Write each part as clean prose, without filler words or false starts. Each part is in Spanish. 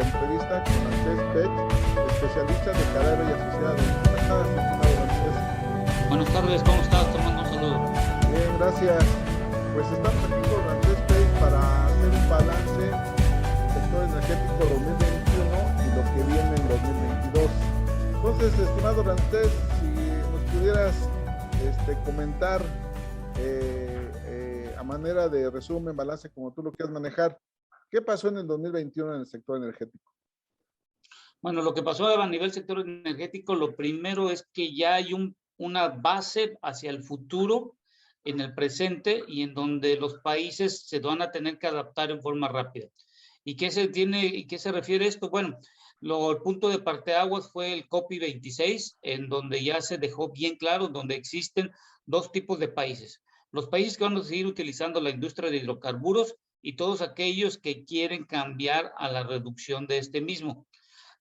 entrevista con Ramsés Pech, especialista de cadáver y asociados. ¿Cómo estás, estimado Ramsés? Buenas tardes, ¿cómo estás? Te mando un saludo. Bien, gracias. Pues estamos aquí con Ramsés Pech para hacer un balance del sector energético 2021 y lo que viene en 2022. Entonces, estimado Ramsés, si nos pudieras comentar a manera de resumen, balance, como tú lo quieras manejar, ¿qué pasó en el 2021 en el sector energético? Bueno, lo que pasó a nivel sector energético, lo primero es que ya hay una base hacia el futuro en el presente y en donde los países se van a tener que adaptar en forma rápida. ¿Y qué se refiere esto? Bueno, el punto de parteaguas fue el COP26, en donde ya se dejó bien claro, donde existen dos tipos de países. Los países que van a seguir utilizando la industria de hidrocarburos y todos aquellos que quieren cambiar a la reducción de este mismo.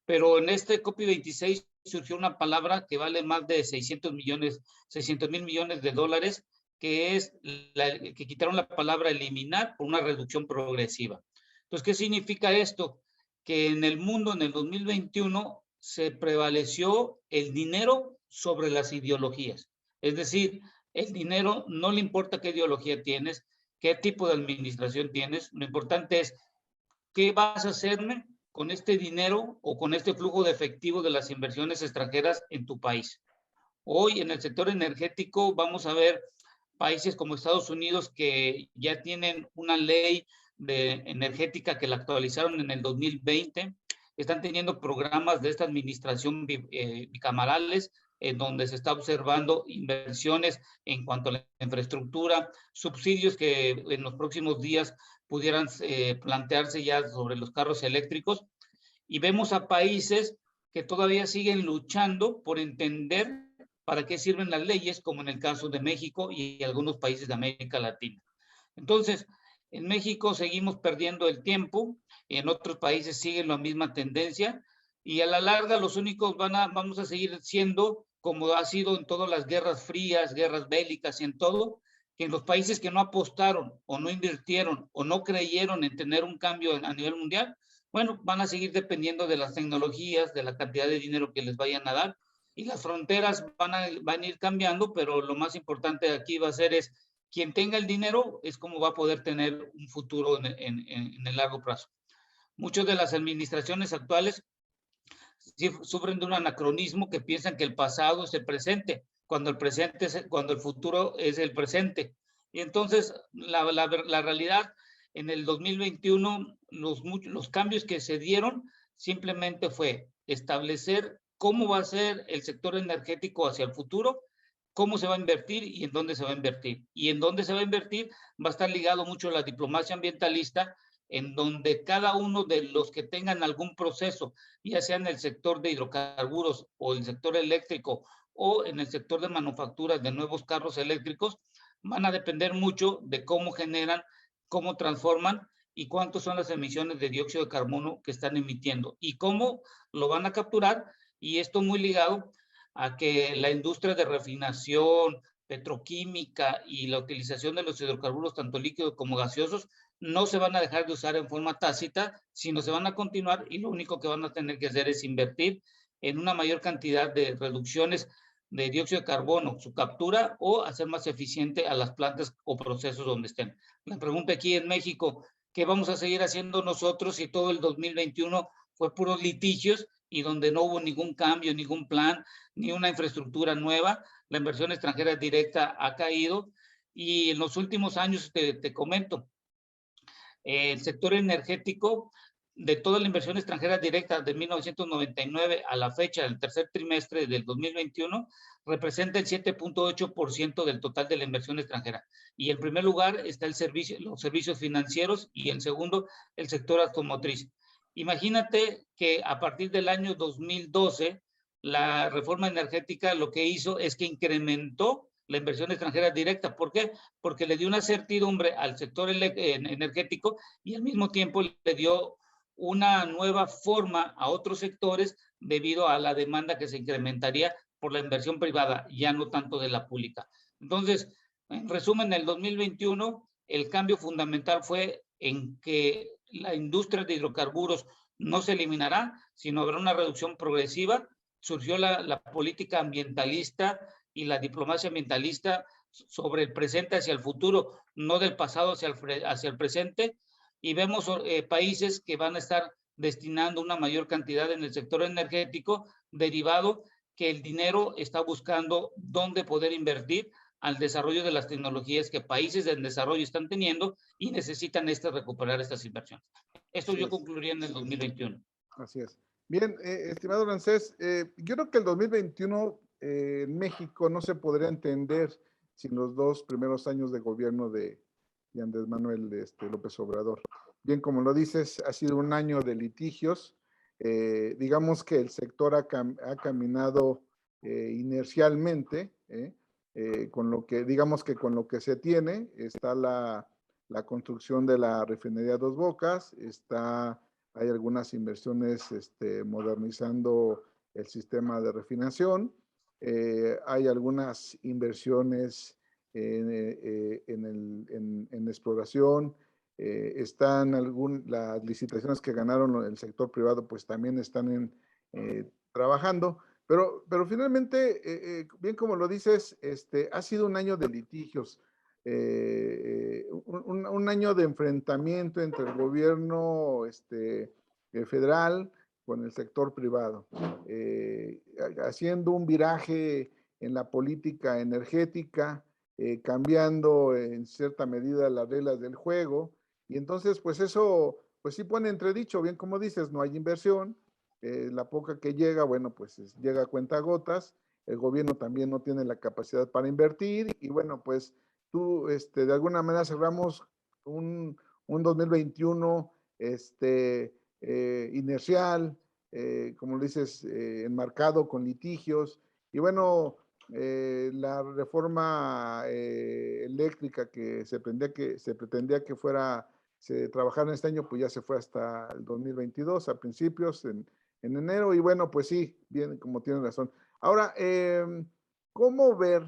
Pero en este COP26 surgió una palabra que vale más de 600 mil millones de dólares, que es que quitaron la palabra eliminar por una reducción progresiva. Entonces, ¿qué significa esto? Que en el mundo, en el 2021, se prevaleció el dinero sobre las ideologías. Es decir, el dinero no le importa qué ideología tienes, qué tipo de administración tienes, lo importante es qué vas a hacerme con este dinero o con este flujo de efectivo de las inversiones extranjeras en tu país. Hoy en el sector energético vamos a ver países como Estados Unidos que ya tienen una ley energética que la actualizaron en el 2020, están teniendo programas de esta administración bicamerales en donde se está observando inversiones en cuanto a la infraestructura, subsidios que en los próximos días pudieran plantearse ya sobre los carros eléctricos, y vemos a países que todavía siguen luchando por entender para qué sirven las leyes, como en el caso de México y algunos países de América Latina. Entonces, en México seguimos perdiendo el tiempo, en otros países siguen la misma tendencia, y a la larga los únicos vamos a seguir siendo, como ha sido en todas las guerras frías, guerras bélicas y en todo, que en los países que no apostaron o no invirtieron o no creyeron en tener un cambio a nivel mundial, bueno, van a seguir dependiendo de las tecnologías, de la cantidad de dinero que les vayan a dar, y las fronteras van a ir cambiando, pero lo más importante aquí va a ser es quien tenga el dinero es como va a poder tener un futuro en el largo plazo. Muchas de las administraciones actuales sufren de un anacronismo que piensan que el pasado es el presente, cuando el futuro es el presente. Y entonces la realidad en el 2021, los cambios que se dieron simplemente fue establecer cómo va a ser el sector energético hacia el futuro, cómo se va a invertir y en dónde se va a invertir. Y en dónde se va a invertir va a estar ligado mucho a la diplomacia ambientalista, en donde cada uno de los que tengan algún proceso, ya sea en el sector de hidrocarburos o el sector eléctrico o en el sector de manufacturas de nuevos carros eléctricos, van a depender mucho de cómo generan, cómo transforman y cuántas son las emisiones de dióxido de carbono que están emitiendo y cómo lo van a capturar. Y esto muy ligado a que la industria de refinación, petroquímica y la utilización de los hidrocarburos, tanto líquidos como gaseosos, no se van a dejar de usar en forma tácita, sino se van a continuar, y lo único que van a tener que hacer es invertir en una mayor cantidad de reducciones de dióxido de carbono, su captura, o hacer más eficiente a las plantas o procesos donde estén. La pregunta aquí en México, ¿qué vamos a seguir haciendo nosotros si todo el 2021 fue puros litigios y donde no hubo ningún cambio, ningún plan, ni una infraestructura nueva? La inversión extranjera directa ha caído, y en los últimos años, te comento, el sector energético, de toda la inversión extranjera directa de 1999 a la fecha, del tercer trimestre del 2021, representa el 7.8% del total de la inversión extranjera. Y en primer lugar está los servicios financieros, y en segundo, el sector automotriz. Imagínate que a partir del año 2012, la reforma energética lo que hizo es que incrementó la inversión extranjera directa. ¿Por qué? Porque le dio una certidumbre al sector energético y al mismo tiempo le dio una nueva forma a otros sectores debido a la demanda que se incrementaría por la inversión privada, ya no tanto de la pública. Entonces, en resumen, en el 2021, el cambio fundamental fue en que la industria de hidrocarburos no se eliminará, sino habrá una reducción progresiva. Surgió la política ambientalista y la diplomacia ambientalista sobre el presente hacia el futuro, no del pasado hacia el presente, y vemos países que van a estar destinando una mayor cantidad en el sector energético, derivado que el dinero está buscando dónde poder invertir al desarrollo de las tecnologías que países en desarrollo están teniendo y necesitan recuperar estas inversiones. Esto Así yo es. concluiría en el 2021. Así es. Bien, estimado Rancés, yo creo que el 2021 en México no se podría entender sin los 2 primeros años de gobierno de Andrés Manuel López Obrador. Bien, como lo dices, ha sido un año de litigios. Digamos que el sector ha caminado inercialmente, con lo que, digamos que con lo que se tiene, está la construcción de la refinería Dos Bocas, hay algunas inversiones modernizando el sistema de refinación, hay algunas inversiones en exploración, están las licitaciones que ganaron el sector privado, pues también están trabajando, pero finalmente, bien como lo dices, ha sido un año de litigios, un año de enfrentamiento entre el gobierno federal con el sector privado, haciendo un viraje en la política energética, cambiando en cierta medida las reglas del juego, y entonces pues eso pues sí pone entredicho, bien como dices, no hay inversión, la poca que llega, bueno, pues llega a cuentagotas, el gobierno también no tiene la capacidad para invertir, y bueno, pues tú, de alguna manera cerramos un 2021 inercial, como lo dices, enmarcado con litigios, y bueno, la reforma eléctrica que se pretendía que se trabajara en este año, pues ya se fue hasta el 2022, a principios, en enero, y bueno, pues sí, bien, como tienen razón. Ahora, ¿cómo ver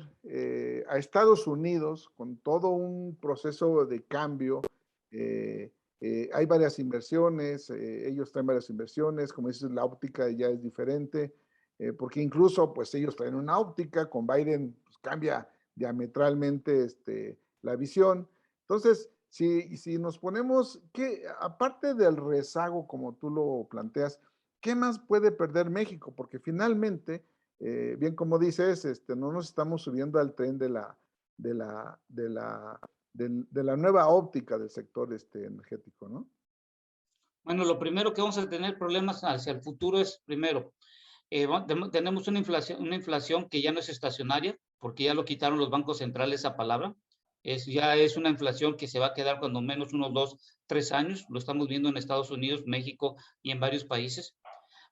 a Estados Unidos con todo un proceso de cambio? Hay varias inversiones, ellos traen varias inversiones, como dices, la óptica ya es diferente, porque incluso pues ellos traen una óptica, con Biden pues, cambia diametralmente la visión. Entonces, si nos ponemos, aparte del rezago, como tú lo planteas, ¿qué más puede perder México? Porque finalmente, bien como dices, no nos estamos subiendo al tren de la nueva óptica del sector energético, ¿no? Bueno, lo primero que vamos a tener problemas hacia el futuro es, primero, tenemos una inflación que ya no es estacionaria, porque ya lo quitaron los bancos centrales esa palabra. Ya es una inflación que se va a quedar cuando menos unos 2, 3 años. Lo estamos viendo en Estados Unidos, México y en varios países.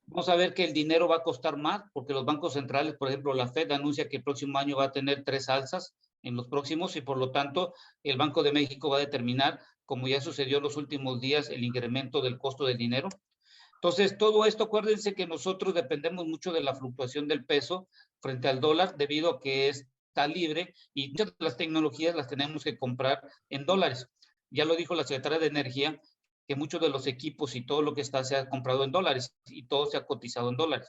Vamos a ver que el dinero va a costar más, porque los bancos centrales, por ejemplo, la Fed anuncia que el próximo año va a tener 3 alzas en los próximos, y por lo tanto el Banco de México va a determinar, como ya sucedió en los últimos días, el incremento del costo del dinero. Entonces, todo esto, acuérdense que nosotros dependemos mucho de la fluctuación del peso frente al dólar, debido a que está libre y muchas de las tecnologías las tenemos que comprar en dólares. Ya lo dijo la Secretaria de Energía, que muchos de los equipos y todo lo que está se ha comprado en dólares y todo se ha cotizado en dólares.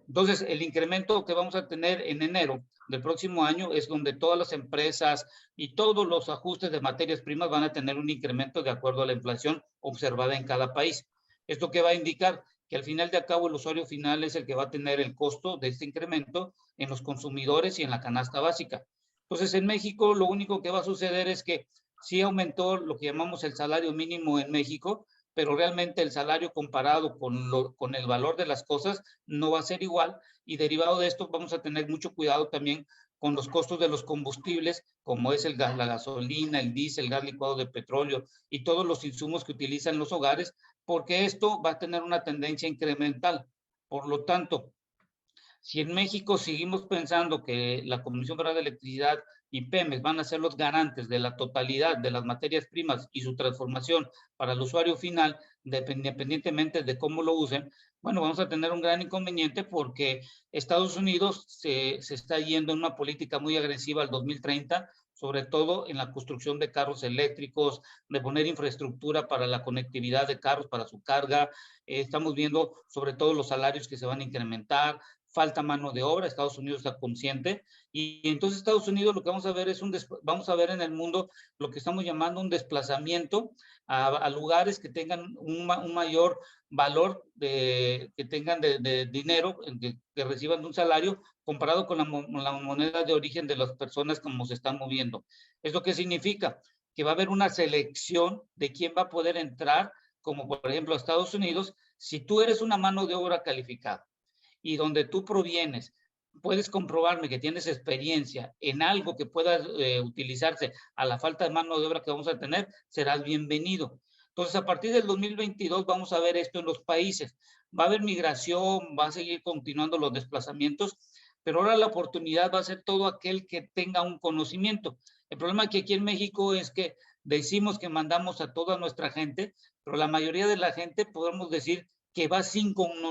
Entonces, el incremento que vamos a tener en enero del próximo año es donde todas las empresas y todos los ajustes de materias primas van a tener un incremento de acuerdo a la inflación observada en cada país. ¿Esto qué va a indicar? Que al final de cabo el usuario final es el que va a tener el costo de este incremento en los consumidores y en la canasta básica. Entonces, en México lo único que va a suceder es que sí aumentó lo que llamamos el salario mínimo en México, pero realmente el salario comparado con el valor de las cosas no va a ser igual, y derivado de esto vamos a tener mucho cuidado también con los costos de los combustibles, como es el gas, la gasolina, el diésel, el gas licuado de petróleo y todos los insumos que utilizan los hogares, porque esto va a tener una tendencia incremental. Por lo tanto, si en México seguimos pensando que la Comisión Federal de Electricidad y Pemex van a ser los garantes de la totalidad de las materias primas y su transformación para el usuario final, independientemente de cómo lo usen, bueno, vamos a tener un gran inconveniente, porque Estados Unidos se está yendo en una política muy agresiva al 2030 sobre todo en la construcción de carros eléctricos, de poner infraestructura para la conectividad de carros, para su carga. Estamos viendo sobre todo los salarios que se van a incrementar, falta mano de obra, Estados Unidos está consciente, y entonces Estados Unidos lo que vamos a ver es vamos a ver en el mundo lo que estamos llamando un desplazamiento a lugares que tengan un mayor valor, que tengan de dinero, que reciban un salario comparado con la moneda de origen de las personas como se están moviendo. ¿Esto qué significa? Que va a haber una selección de quién va a poder entrar, como por ejemplo Estados Unidos, si tú eres una mano de obra calificada y donde tú provienes, puedes comprobarme que tienes experiencia en algo que pueda utilizarse a la falta de mano de obra que vamos a tener, serás bienvenido. Entonces, a partir del 2022 vamos a ver esto en los países. Va a haber migración, va a seguir continuando los desplazamientos, pero ahora la oportunidad va a ser todo aquel que tenga un conocimiento. El problema que aquí en México es que decimos que mandamos a toda nuestra gente, pero la mayoría de la gente podemos decir que va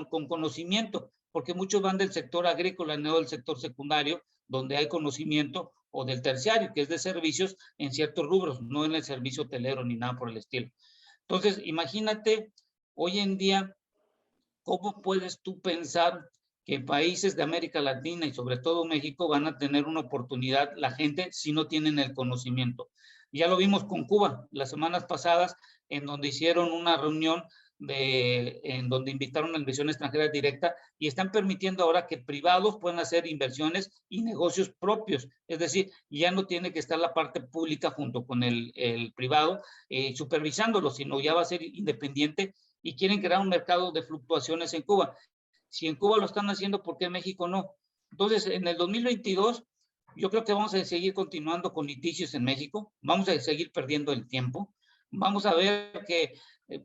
con conocimiento, porque muchos van del sector agrícola, no del sector secundario, donde hay conocimiento, o del terciario, que es de servicios en ciertos rubros, no en el servicio hotelero ni nada por el estilo. Entonces, imagínate, hoy en día, ¿cómo puedes tú pensar que países de América Latina y sobre todo México van a tener una oportunidad la gente si no tienen el conocimiento? Ya lo vimos con Cuba las semanas pasadas, en donde hicieron una reunión en donde invitaron a la inversión extranjera directa y están permitiendo ahora que privados puedan hacer inversiones y negocios propios. Es decir, ya no tiene que estar la parte pública junto con el privado supervisándolo, sino ya va a ser independiente y quieren crear un mercado de fluctuaciones en Cuba. Si en Cuba lo están haciendo, ¿por qué en México no? Entonces, en el 2022, yo creo que vamos a seguir continuando con litigios en México, vamos a seguir perdiendo el tiempo, vamos a ver que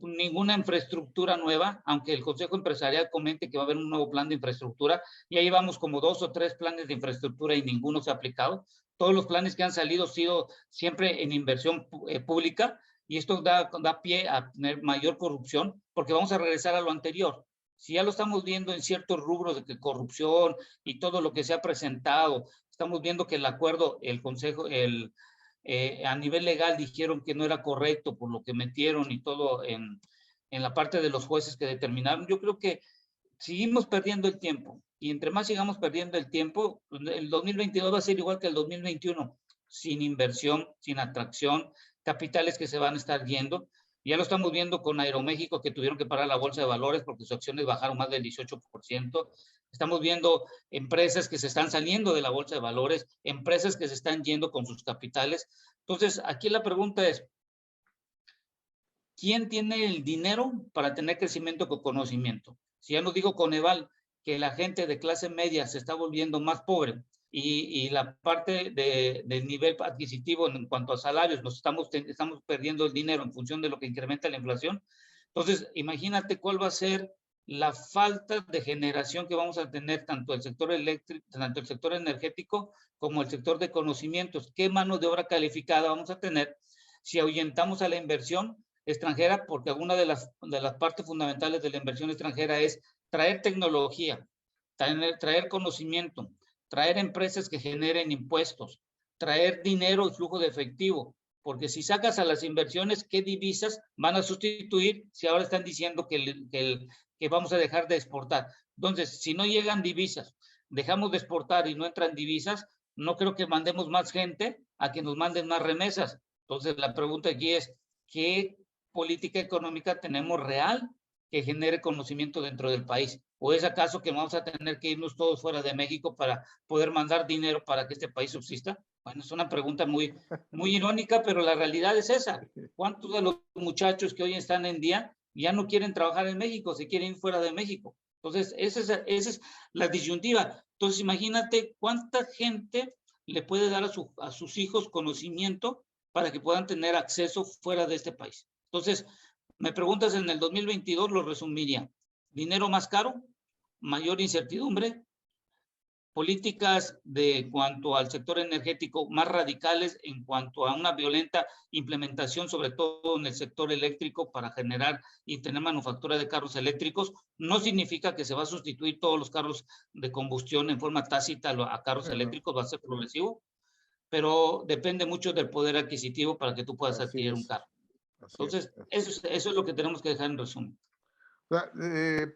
ninguna infraestructura nueva, aunque el Consejo Empresarial comente que va a haber un nuevo plan de infraestructura, ya llevamos como 2 o 3 planes de infraestructura y ninguno se ha aplicado. Todos los planes que han salido han sido siempre en inversión pública, y esto da pie a tener mayor corrupción, porque vamos a regresar a lo anterior. Si ya lo estamos viendo en ciertos rubros de corrupción y todo lo que se ha presentado, estamos viendo que el acuerdo, el Consejo, a nivel legal dijeron que no era correcto por lo que metieron y todo en la parte de los jueces que determinaron. Yo creo que seguimos perdiendo el tiempo, y entre más sigamos perdiendo el tiempo, el 2022 va a ser igual que el 2021, sin inversión, sin atracción, capitales que se van a estar yendo. Ya lo estamos viendo con Aeroméxico, que tuvieron que parar la bolsa de valores porque sus acciones bajaron más del 18%. Estamos viendo empresas que se están saliendo de la bolsa de valores, empresas que se están yendo con sus capitales. Entonces, aquí la pregunta es, ¿quién tiene el dinero para tener crecimiento con conocimiento? Si ya nos digo Coneval que la gente de clase media se está volviendo más pobre, y la parte del nivel adquisitivo en cuanto a salarios, estamos perdiendo el dinero en función de lo que incrementa la inflación. Entonces, imagínate cuál va a ser la falta de generación que vamos a tener tanto el sector eléctrico, tanto el sector energético como el sector de conocimientos. ¿Qué mano de obra calificada vamos a tener si ahuyentamos a la inversión extranjera? Porque alguna de las partes fundamentales de la inversión extranjera es traer tecnología, traer conocimiento, traer empresas que generen impuestos, traer dinero y flujo de efectivo, porque si sacas a las inversiones, ¿qué divisas van a sustituir si ahora están diciendo que vamos a dejar de exportar? Entonces, si no llegan divisas, dejamos de exportar y no entran divisas, no creo que mandemos más gente a que nos manden más remesas. Entonces, la pregunta aquí es, ¿qué política económica tenemos real que genere conocimiento dentro del país? ¿O es acaso que vamos a tener que irnos todos fuera de México para poder mandar dinero para que este país subsista? Bueno, es una pregunta muy irónica, pero la realidad es esa. ¿Cuántos de los muchachos que hoy están en día ya no quieren trabajar en México, se quieren ir fuera de México? Entonces, esa es la disyuntiva. Entonces, imagínate cuánta gente le puede dar a sus hijos conocimiento para que puedan tener acceso fuera de este país. Entonces, me preguntas, en el 2022 lo resumiría: dinero más caro, mayor incertidumbre, políticas de cuanto al sector energético más radicales en cuanto a una violenta implementación, sobre todo en el sector eléctrico, para generar y tener manufactura de carros eléctricos. No significa que se va a sustituir todos los carros de combustión en forma tácita a carros eléctricos, va a ser progresivo. pero depende mucho del poder adquisitivo para que tú puedas Así adquirir un es, carro. así es. Entonces, eso es lo que tenemos que dejar en resumen. O sea,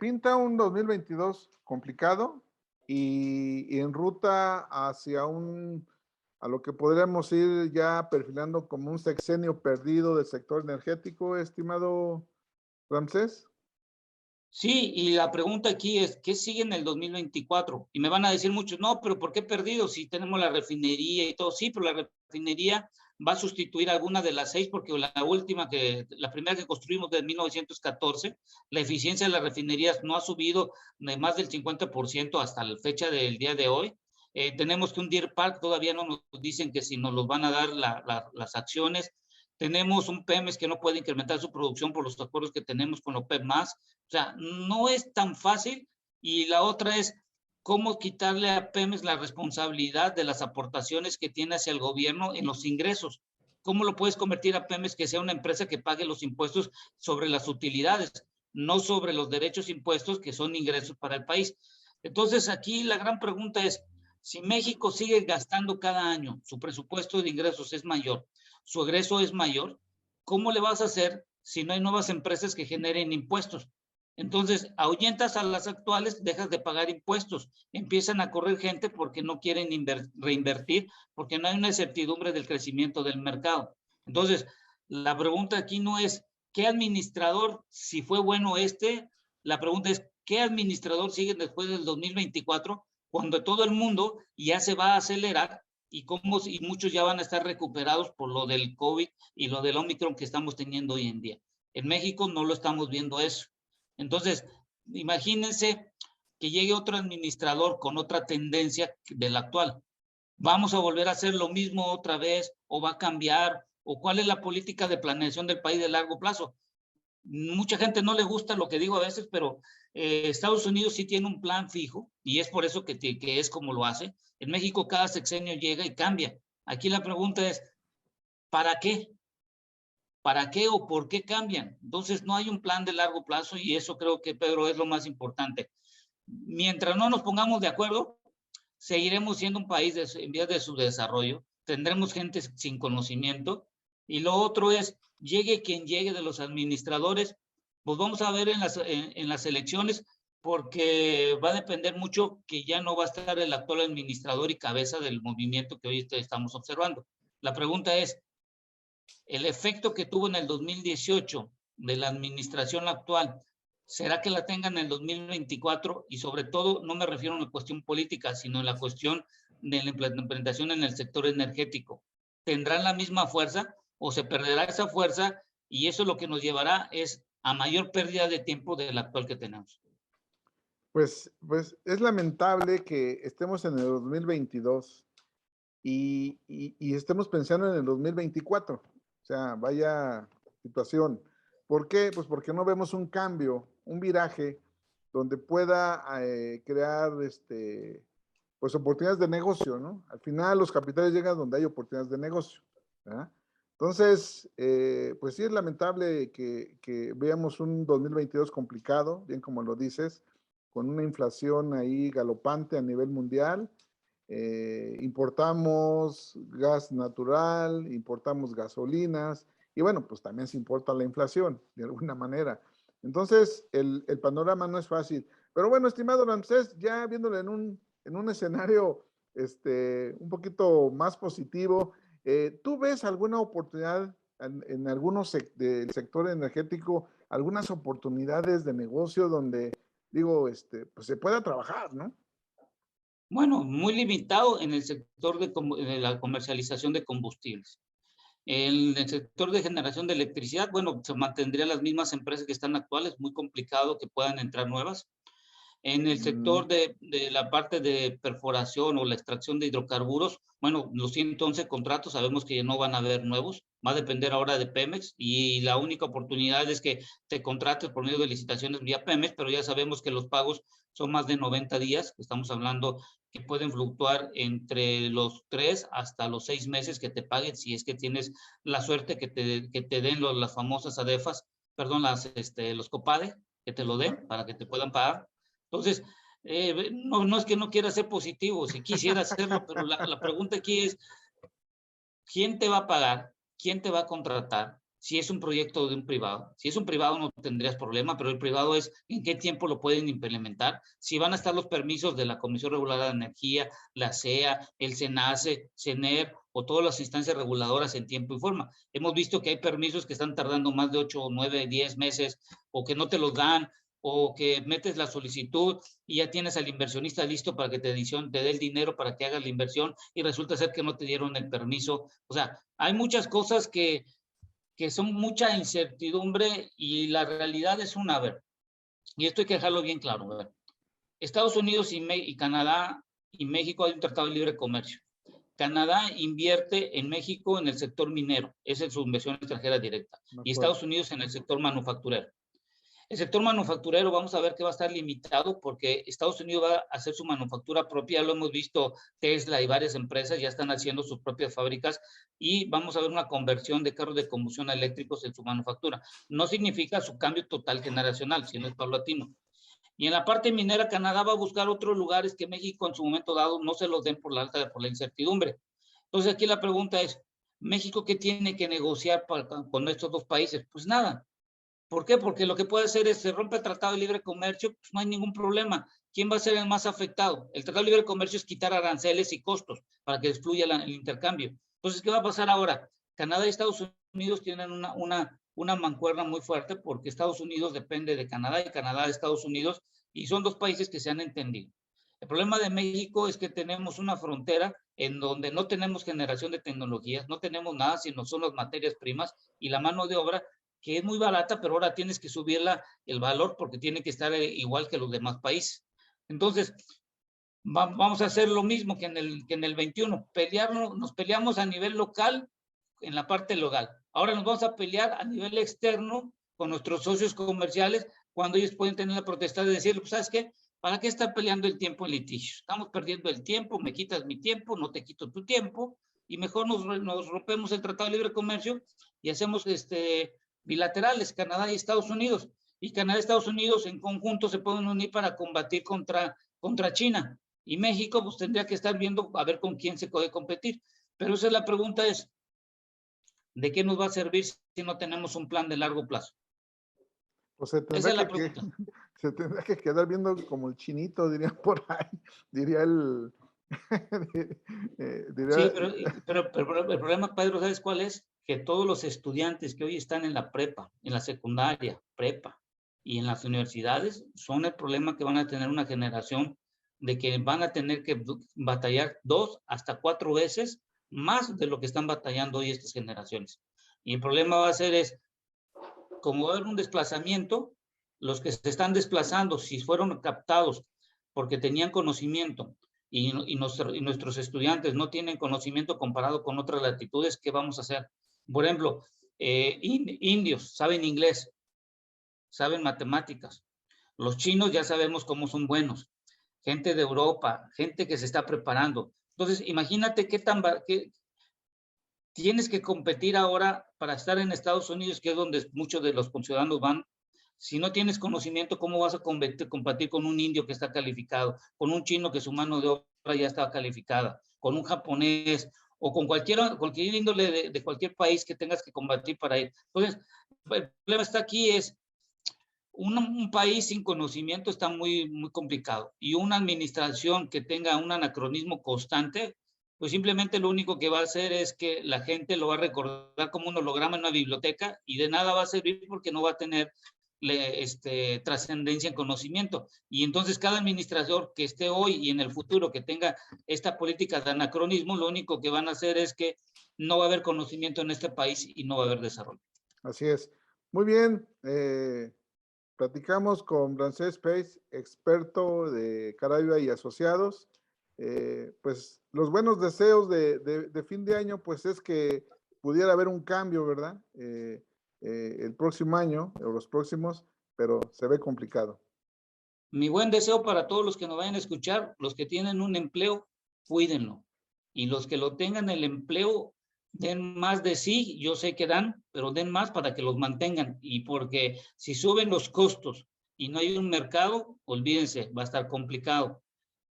pinta un 2022 complicado y en ruta hacia a lo que podríamos ir ya perfilando como un sexenio perdido del sector energético, estimado Ramsés. Sí, y la pregunta aquí es, ¿qué sigue en el 2024? Y me van a decir muchos, no, pero ¿por qué perdido si tenemos la refinería y todo? Sí, pero la refinería va a sustituir alguna de las 6, porque la primera que construimos de 1914, la eficiencia de las refinerías no ha subido de más del 50% hasta la fecha del día de hoy. Tenemos que un Deer Park, todavía no nos dicen que si nos los van a dar las acciones. Tenemos un Pemex que no puede incrementar su producción por los acuerdos que tenemos con OPEP+. O sea, no es tan fácil. Y la otra es cómo quitarle a Pemex la responsabilidad de las aportaciones que tiene hacia el gobierno en los ingresos. ¿Cómo lo puedes convertir a Pemex que sea una empresa que pague los impuestos sobre las utilidades, no sobre los derechos impuestos que son ingresos para el país? Entonces, aquí la gran pregunta es, si México sigue gastando cada año, su presupuesto de ingresos es mayor, su egreso es mayor, ¿cómo le vas a hacer si no hay nuevas empresas que generen impuestos? Entonces, ahuyentas a las actuales, dejas de pagar impuestos, empiezan a correr gente porque no quieren reinvertir, porque no hay una certidumbre del crecimiento del mercado. Entonces, la pregunta aquí no es qué administrador, si fue bueno la pregunta es qué administrador sigue después del 2024, cuando todo el mundo ya se va a acelerar y muchos ya van a estar recuperados por lo del COVID y lo del Omicron que estamos teniendo hoy en día. En México no lo estamos viendo eso. Entonces, imagínense que llegue otro administrador con otra tendencia del actual. ¿Vamos a volver a hacer lo mismo otra vez o va a cambiar? ¿O cuál es la política de planeación del país de largo plazo? Mucha gente no le gusta lo que digo a veces, pero Estados Unidos sí tiene un plan fijo y es por eso que es como lo hace. En México cada sexenio llega y cambia. Aquí la pregunta es, ¿para qué? ¿Para qué o por qué cambian? Entonces no hay un plan de largo plazo y eso creo que, Pedro, es lo más importante. Mientras no nos pongamos de acuerdo, seguiremos siendo un país en vías de su desarrollo, tendremos gente sin conocimiento y lo otro es, llegue quien llegue de los administradores, pues vamos a ver en las elecciones porque va a depender mucho que ya no va a estar el actual administrador y cabeza del movimiento que hoy estamos observando. La pregunta es, el efecto que tuvo en el 2018 de la administración actual, ¿será que la tengan en el 2024? Y sobre todo, no me refiero a una cuestión política, sino a la cuestión de la implementación en el sector energético. ¿Tendrán la misma fuerza o se perderá esa fuerza? Y eso lo que nos llevará es a mayor pérdida de tiempo del actual que tenemos. Pues es lamentable que estemos en el 2022 y estemos pensando en el 2024. O sea, vaya situación. ¿Por qué? Pues porque no vemos un cambio, un viraje donde pueda crear pues oportunidades de negocio, ¿no? Al final los capitales llegan donde hay oportunidades de negocio, ¿verdad? Entonces, pues sí es lamentable que veamos un 2022 complicado, bien como lo dices, con una inflación ahí galopante a nivel mundial. Importamos gas natural, importamos gasolinas y bueno, pues también se importa la inflación de alguna manera. Entonces, el panorama no es fácil. Pero bueno, estimado Ramsés, ya viéndolo en un escenario un poquito más positivo, ¿tú ves alguna oportunidad en algunos del sector energético, algunas oportunidades de negocio donde, digo, pues se pueda trabajar, ¿no? Bueno, muy limitado en el sector de la comercialización de combustibles. En el sector de generación de electricidad, bueno, se mantendrían las mismas empresas que están actuales, muy complicado que puedan entrar nuevas. En el sector de la parte de perforación o la extracción de hidrocarburos, bueno, los 111 contratos sabemos que no van a haber nuevos, va a depender ahora de Pemex y la única oportunidad es que te contrates por medio de licitaciones vía Pemex, pero ya sabemos que los pagos son más de 90 días, estamos hablando que pueden fluctuar entre los 3 hasta los 6 meses que te paguen, si es que tienes la suerte que te den las famosas ADEFAS, perdón, los COPADE, que te lo den para que te puedan pagar. Entonces, no es que no quiera ser positivo, si quisiera hacerlo, pero la pregunta aquí es, ¿quién te va a pagar? ¿Quién te va a contratar? Si es un proyecto de un privado. Si es un privado no tendrías problema, pero el privado es en qué tiempo lo pueden implementar. Si van a estar los permisos de la Comisión Reguladora de Energía, la CEA, el SENACE, CENER o todas las instancias reguladoras en tiempo y forma. Hemos visto que hay permisos que están tardando más de 8, 9, 10 meses o que no te los dan o que metes la solicitud y ya tienes al inversionista listo para que te dé el dinero para que hagas la inversión y resulta ser que no te dieron el permiso. O sea, hay muchas cosas que son mucha incertidumbre y la realidad es una, a ver, y esto hay que dejarlo bien claro, a ver, Estados Unidos y Canadá y México hay un tratado de libre comercio. Canadá invierte en México en el sector minero, esa es su inversión extranjera directa, y Estados Unidos en el sector manufacturero. El sector manufacturero vamos a ver que va a estar limitado porque Estados Unidos va a hacer su manufactura propia, lo hemos visto, Tesla y varias empresas ya están haciendo sus propias fábricas y vamos a ver una conversión de carros de combustión eléctricos en su manufactura. No significa su cambio total generacional, sino es paulatino. Y en la parte minera, Canadá va a buscar otros lugares que México en su momento dado no se los den por la incertidumbre. Entonces aquí la pregunta es, ¿México qué tiene que negociar con estos dos países? Pues nada. ¿Por qué? Porque lo que puede hacer es, se rompe el Tratado de Libre Comercio, pues no hay ningún problema. ¿Quién va a ser el más afectado? El Tratado de Libre Comercio es quitar aranceles y costos para que fluya el intercambio. Entonces, ¿qué va a pasar ahora? Canadá y Estados Unidos tienen una mancuerna muy fuerte porque Estados Unidos depende de Canadá y Canadá de Estados Unidos y son dos países que se han entendido. El problema de México es que tenemos una frontera en donde no tenemos generación de tecnologías, no tenemos nada, sino son las materias primas y la mano de obra que es muy barata, pero ahora tienes que subirla el valor porque tiene que estar igual que los demás países. Entonces, vamos a hacer lo mismo que en el 21, nos peleamos a nivel local en la parte local. Ahora nos vamos a pelear a nivel externo con nuestros socios comerciales cuando ellos pueden tener la protesta de decir, pues, ¿sabes qué? ¿Para qué estar peleando el tiempo en litigios? Estamos perdiendo el tiempo, me quitas mi tiempo, no te quito tu tiempo, y mejor nos rompemos el Tratado de Libre Comercio y hacemos bilaterales, Canadá y Estados Unidos. Y Canadá y Estados Unidos en conjunto se pueden unir para combatir contra China. Y México pues tendría que estar viendo a ver con quién se puede competir. Pero esa es la pregunta es, ¿de qué nos va a servir si no tenemos un plan de largo plazo? Pues se tendrá se tendrá que quedar viendo como el chinito, diría por ahí, diría el... Sí, pero el problema, Pedro, ¿sabes cuál es? Que todos los estudiantes que hoy están en la prepa, en la secundaria, prepa y en las universidades, son el problema que van a tener una generación de que van a tener que batallar 2 hasta 4 veces más de lo que están batallando hoy estas generaciones. Y el problema va a ser es, como va a haber un desplazamiento, los que se están desplazando, si fueron captados porque tenían conocimiento y nuestros estudiantes no tienen conocimiento comparado con otras latitudes, ¿qué vamos a hacer? Por ejemplo, indios saben inglés, saben matemáticas. Los chinos ya sabemos cómo son buenos. Gente de Europa, gente que se está preparando. Entonces, imagínate qué tienes que competir ahora para estar en Estados Unidos, que es donde muchos de los ciudadanos van. Si no tienes conocimiento, ¿cómo vas a competir con un indio que está calificado, con un chino que su mano de obra ya está calificada, con un japonés o con cualquier índole de cualquier país que tengas que combatir para ir? Entonces, el problema está aquí es, un país sin conocimiento está muy, muy complicado y una administración que tenga un anacronismo constante, pues simplemente lo único que va a hacer es que la gente lo va a recordar como un holograma en una biblioteca y de nada va a servir porque no va a tener trascendencia en conocimiento. Y entonces cada administrador que esté hoy y en el futuro que tenga esta política de anacronismo, lo único que van a hacer es que no va a haber conocimiento en este país y no va a haber desarrollo. Así es. Muy bien. Platicamos con Ramsés Peis, experto de Carabiba y Asociados. Pues los buenos deseos de fin de año, pues es que pudiera haber un cambio, ¿verdad? El próximo año, o los próximos, pero se ve complicado. Mi buen deseo para todos los que nos vayan a escuchar, los que tienen un empleo, cuídenlo. Y los que lo tengan el empleo, den más de sí, yo sé que dan, pero den más para que los mantengan. Y porque si suben los costos y no hay un mercado, olvídense, va a estar complicado.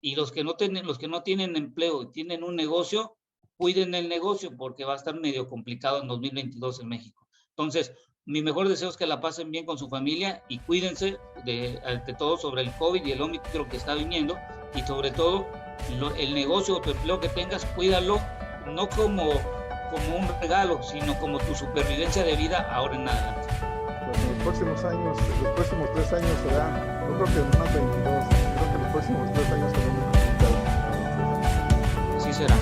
Y los que no tienen empleo y tienen un negocio, cuiden el negocio porque va a estar medio complicado en 2022 en México. Entonces, mi mejor deseo es que la pasen bien con su familia y cuídense ante todo sobre el COVID y el Omicron que está viniendo, y sobre todo el negocio o tu empleo que tengas, cuídalo, no como un regalo, sino como tu supervivencia de vida ahora en adelante. Pues en los próximos años, los próximos 3 años será, no creo que más 22, creo que los próximos 3 años serán muy complicados. Así será.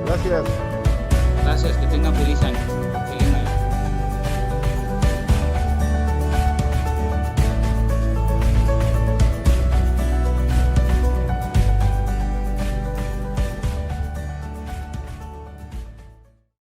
Gracias. Gracias, que tengan feliz año.